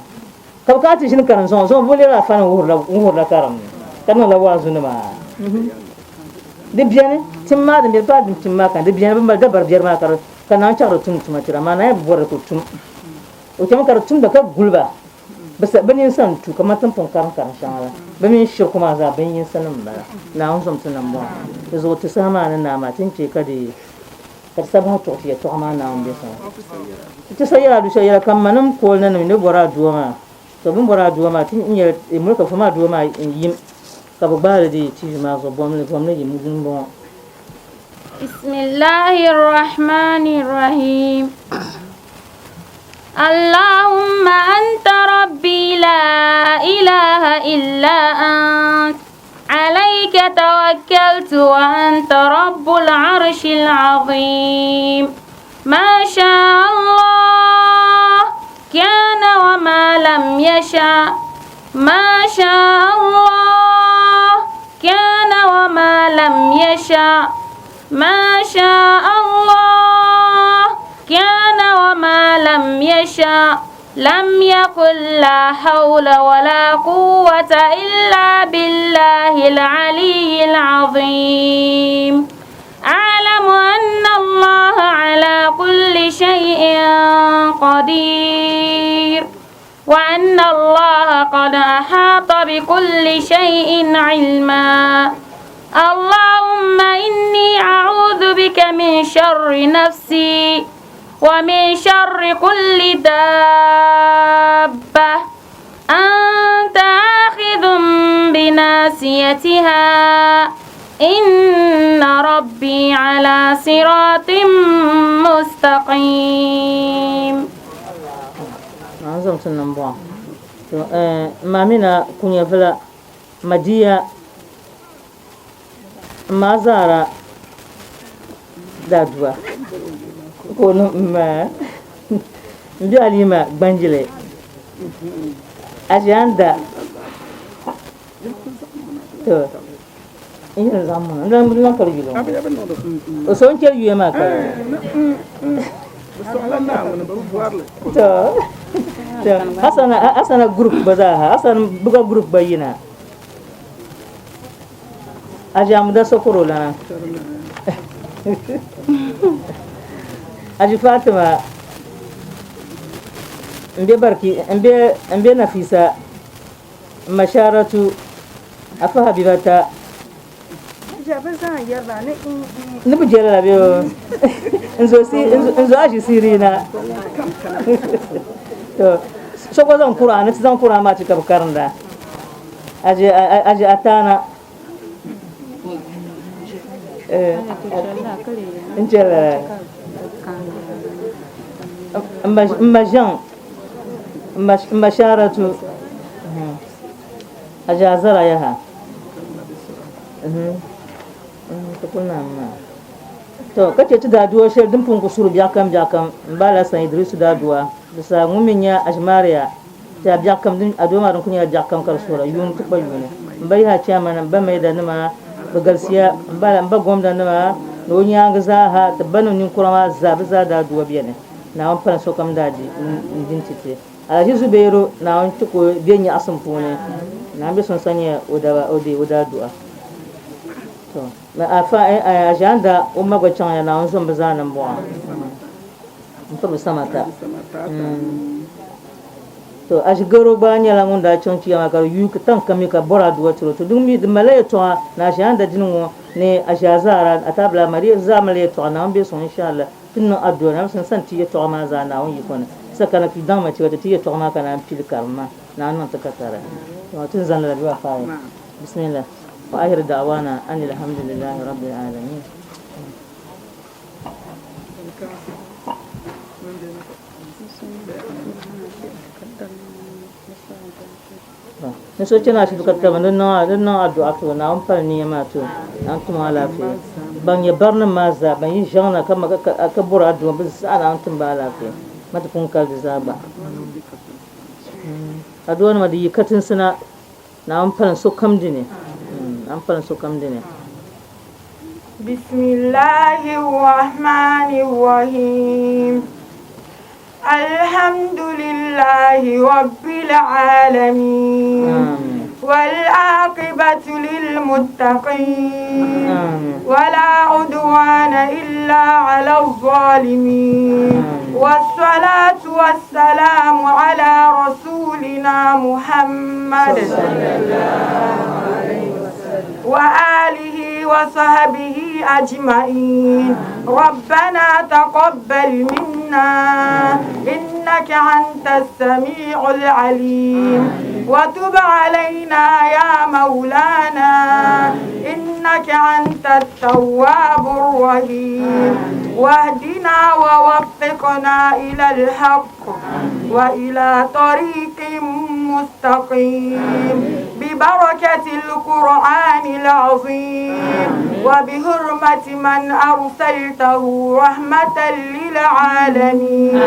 Speaker 5: ka kati shi karan so bole la fana wurla karam kana la wazu ne ma de biane timma de ba de timma kan de biane ba da bar biyar ma kar kana charo tum tira mana ya bore ko tum o tam kar tum da ka gulba basa banin san tu kamar tan pon karan shara bamin shi kuma za ban yin sanin ba na on som tunan ba zo ta sama nan na matin ce kade kar sabha to ya to ma na on bisa ta sai ya du sai ya kan manam ko nan ne bora duwa to bin bora duwa ma tin in ya mulka fa ma duwa ma yin ka ba da ti ma zo bom ne yi mun bon
Speaker 3: bismillahir rahmanir rahim اللهم أنت ربي لا إله إلا أنت عليك توكلت وأنت رب العرش العظيم ما شاء الله كان وما لم يشاء ما شاء الله كان وما لم يشاء ما شاء الله كان وما لم يشاء لم يكن لا حول ولا قوة إلا بالله العلي العظيم أعلم أن الله على كل شيء قدير وأن الله قد أحاط بكل شيء علما اللهم إني أعوذ بك من شر نفسي ومن شر كل دابة أنت آخذ بناصيتها إن ربي على صراط مستقيم.
Speaker 5: Azam sunan bo to mamina kunya fala madiya mazara dadwa ko no ma mbi alima gbanjile ajanda to ina zamuna ndan bulan kar gilo o son ker yema ka to asana group bazaha asana buga group bayina ajam da sokoro lana aji fatima mbe barki mbe nafisa masharatu afa habibata ni bu jela biyo nzo aji sirina to soko zan Qur'ani zan Qur'ani ma cika karanda aje atana injela majan masharatu aje azara yaha to kace ci daduwa shir din funku suru jakam mbala san Idrisu daduwa bisa nguminya ajmaria ta jakam din adoma ran kunya jakam kar sura yun tuba yune mbai ha chama nan ba mai da nima bagalsiya mbala mba gomda nima no nya ga za ha tabanu nin kurama za daduwa biyane na wan pan so kam daji din tite a ji zubairu na wan tuko benya asan fune na bi son sanya oda du'a to na afa ajanda umma go chanya na on son bazana mbo mpo samata to ashgaro banya la ngunda chonchi ya makaro yuk tan kamika bora duwa turo to dumi de malay to na ajanda dinwo ne ashazara atabla mari zamale to na ambe son inshallah tinno addo na san tiye to ma za na on yikona sakana ki dama ci wata tiye to ma kana pil karma na nan ta katara to tun zan la biwa fa bismillah وآخر دعوانا أن الحمد لله رب العالمين. Nusocina shi duka kama don addu'a to na amfani niyama to an tuma lafiya ban ya bar nan maza ban yi jana kama aka bura addu'a ba su ana an tun ba lafiya mata kun kal da zaba addu'a ma da yi katin suna na amfani so kamdi ne amfani so kamdi ne.
Speaker 6: Bismillahir Rahmanir Rahim. Alhamdulillahi Rabbil Alamin. والعاقبة للمتقين ولا عدوان إلا على الظالمين والصلاة والسلام على رسولنا محمد وآله وصحبه أجمعين ربنا تقبل منا إنك أنت السميع العليم وتب علينا يا مولانا إنك أنت التواب الرحيم واهدنا ووفقنا إلى الحق وإلى طريق مستقيم ببركة القرآن العظيم وبحرمة من أرسلته رحمة للعالمين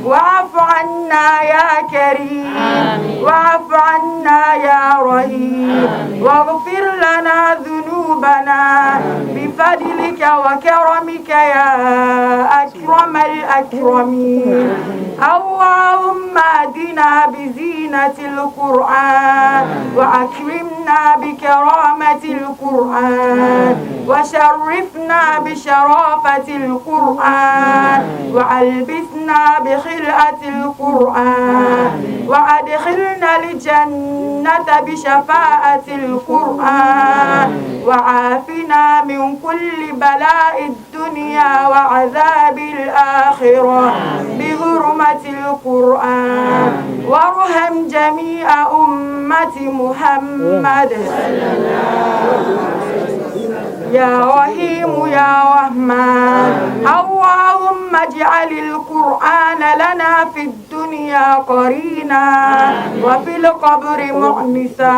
Speaker 6: واعف عنا يا كريم واعف عنا يا رحيم واغفر لنا ذنوبنا بفضلك وكرمك يا أكرم الأكرمين اللهم اهدنا بزينة القرآن وأكرمنا بكرامة القرآن وشرفنا بشرافة القرآن وألبسنا بخلعة القرآن وأدخلنا الجنة بشفاعة القرآن وعافنا من كل بلاء الدنيا وعذاب الآخرة بحرمة القرآن وارحم جميع أمة محمد يا رحيم يا رحمن اللهم اجعل القرآن لنا في الدنيا قرينا وفي القبر مؤنسا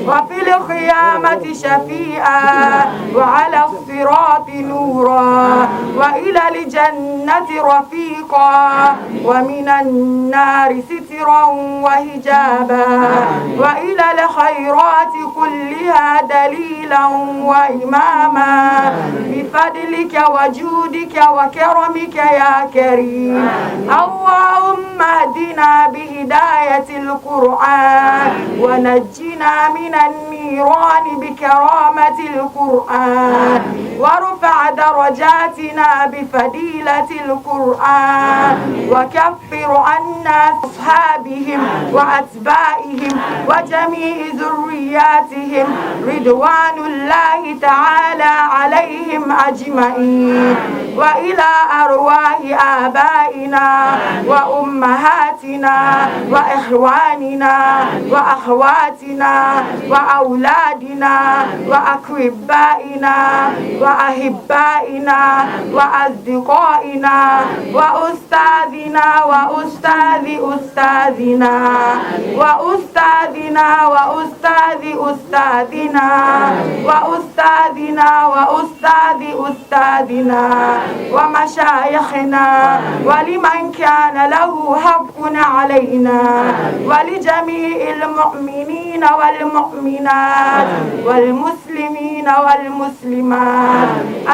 Speaker 6: وفي القيامة شفيعا وعلى الصراط نورا وإلى الجنة رفيقا ومن النار سترا وحجابا وإلى الخيرات كلها دليلا وإماما بفضلك وجودك وكرمك يا كريم اللهم اهدنا بهداية القرآن ونجنا من النيران بكرامة القرآن وارفع درجاتنا بفضيلة القرآن وكفر عنا أصحابهم وأتباعهم وجميع ذرياتهم رضوان الله تعالى عليهم أجمعين وإلى أرواح آبائنا وأمهاتنا وإخواننا وأخواتنا وأولادنا وأقربائنا وأحبائنا وأصدقائنا وأستاذنا وأستاذ أستاذنا وأستاذنا وأستاذ أستاذنا وأستاذنا وأستاذ أستاذنا ومشايخنا ولمن كان له حق علينا ولجميع المؤمنين والمؤمنات والمسلمين والمسلمات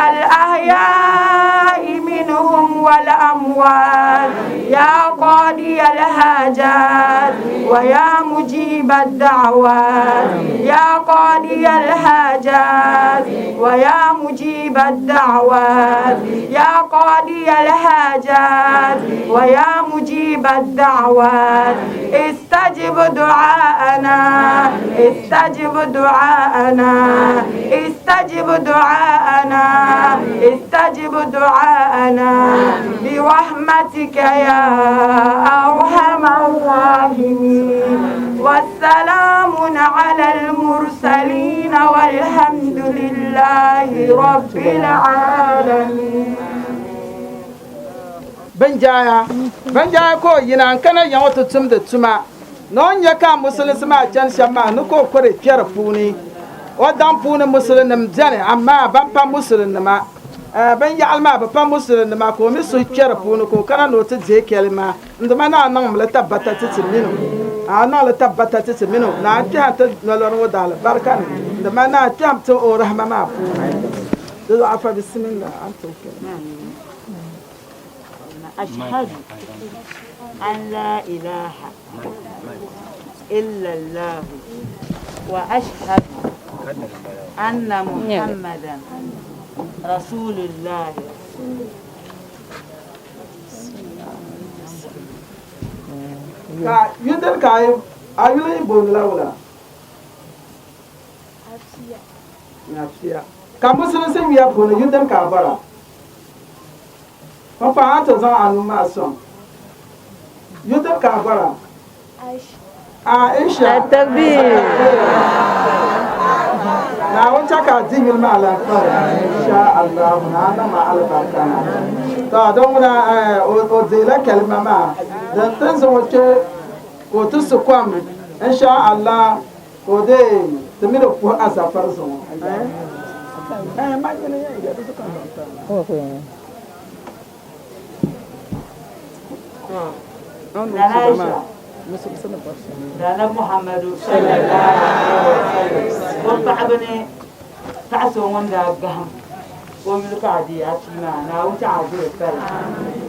Speaker 6: الأحياء منهم والأموات يا قاضي الحاجات ويا مجيب الدعوات يا قاضي الحاجات ويا مجيب الدعوات يا قاضي الحاجات ويا مجيب الدعوات استجب دعاءنا استجب دعاءنا استجب دعاءنا استجب دعاءنا برحمتك يا أرحم الراحمين والسلام على المرسلين والحمد لله رب العالمين
Speaker 7: Benjaya ko yina kana yawo to tumde tuma non ya ka musulmi ma jan shama no ko kore kyer puni o dan puni muslim jane amma ban pa muslim ma ben ya alma ba pa muslim ma ko mi su kyer puni ko kana no te je kelma nduma na nan mla tabata titimino ana la tabata titimino na ta ta lolor wadal barkan nduma na tam to o rahma ma pu do afa bismillah antum
Speaker 5: أشهد أن لا إله إلا الله وأشهد أن محمدا رسول الله
Speaker 7: ka yudal kai ayule bon lawla nafsiya ka musulun sai ya bon yudal ka bara papa anta zan anu ma son yudal ka bara Aisha
Speaker 5: التكبير
Speaker 7: na wata ka dingil ma ala insha Allah na ma albarkana ta don na o zela kalma ma dan tan zo ke ko tu su kwam insha Allah ko de tamiro ko azafar zo ma gele ya ga su kan
Speaker 5: دانا محمد صلى الله عليه وسلم وطعبني تعسوا من دا قهم ومن قاعدي عشيما ناو تعادي الفرق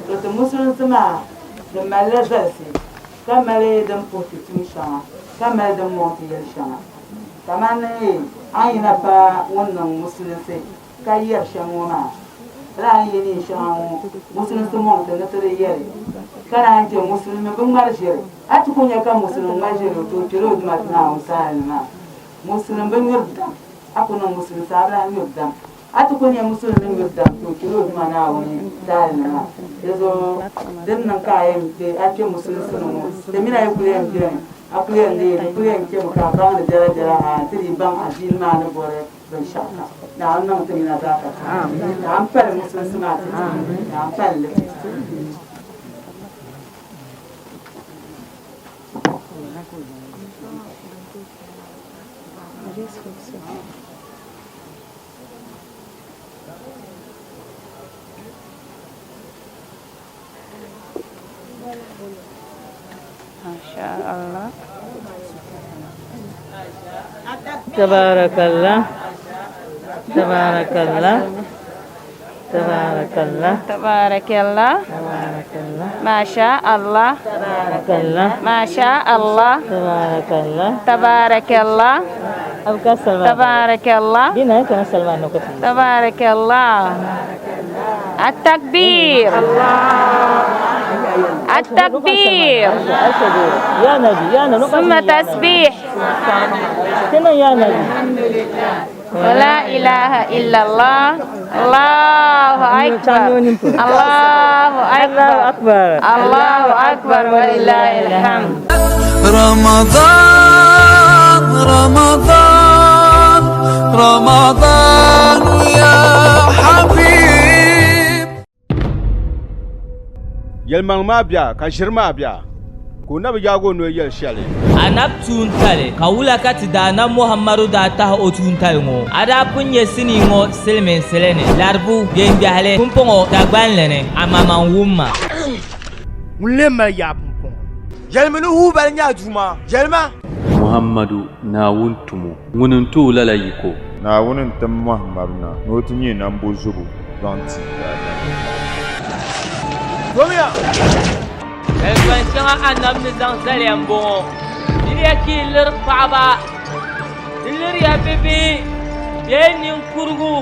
Speaker 5: لو مسلم سما لما لزلسي كما لي دم بوتي تمشا كما دم موتي يلشا كمان اي نفا ونن مسلم سي
Speaker 6: ka yɛr shɛŋa ŋɔ maa la n yɛ neen shɛŋa ŋɔ musulin si mɔŋ ti ni ti di yɛli ka naan chɛ musulmi bi ŋmari ʒiri a ti ku nyɛ ka musulin ŋmari ʒiri o to kpɛli o duma ti naawuni saali maa musulin bi nyuri dam a ku niŋ musulin saabila nyuri dam a ti ku nyɛ musulin ni nyuri dam to kpɛli o duma naawuni saali maa di zuɣu din niŋ ka a kpɛ musulin si ni ŋɔ ti mina yi ku yɛn biɛni a ku yɛn leeri ku yɛn chɛ ka baŋdi biɛla biɛla ha ti di baŋ adiini maa ni bɔri binshaɣu na an niŋ ti mina zaa ka na an pali musulin si maa ti na an palli
Speaker 3: Masya Allah.
Speaker 5: Tabarakallah. Tabarakallah. Tabarakallah.
Speaker 3: Tabarakallah.
Speaker 5: Tabarakallah.
Speaker 3: Masya Allah.
Speaker 5: Tabarakallah.
Speaker 3: Masya Allah.
Speaker 5: Tabarakallah.
Speaker 3: Tabarakallah.
Speaker 5: Abka Salman.
Speaker 3: Tabarakallah.
Speaker 5: Dina kana Salman no kati.
Speaker 3: Tabarakallah. At-takbir. At-takbir.
Speaker 5: Ya Nabi, ya Nabi.
Speaker 3: Summa tasbih.
Speaker 5: Kena ya Nabi.
Speaker 3: La ilaha illallah. Allahu akbar. Allahu akbar. Allahu akbar walillahil hamd.
Speaker 4: رمضان رمضان رمضان يا حبيب
Speaker 2: yɛlimaŋ maa bia ka ʒiri maa bia ko nabi yaago no yɛli shɛli
Speaker 8: anab tuuntali ka wula ka ti daana muhammadu daa tahi o tuuntali ŋɔ a daa pun nyɛ sinii ŋɔ siliminsili ni laribu deembiɛhili pumpɔŋɔ dagbanli ni a maman wumma
Speaker 1: ŋun leen mali yaa pumpɔŋɔ
Speaker 9: yɛlimi ni hubali nyɛ duma yɛlima
Speaker 1: muhammadu naawun tumo ŋun n tooi lala yiko
Speaker 10: naawuni n tim muhammadu na ni o ti nyɛ nambo zubu zaŋ ti
Speaker 8: ɛlgban shɛŋa anab ni zaŋ zali n bɔŋɔ diliya ki liri paɣaba di liriya bibi bee ninkurugu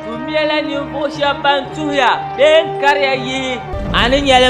Speaker 8: tu mɛla ninvuɣu shɛba ban tuhuya bee n kariya yihi ani nyɛli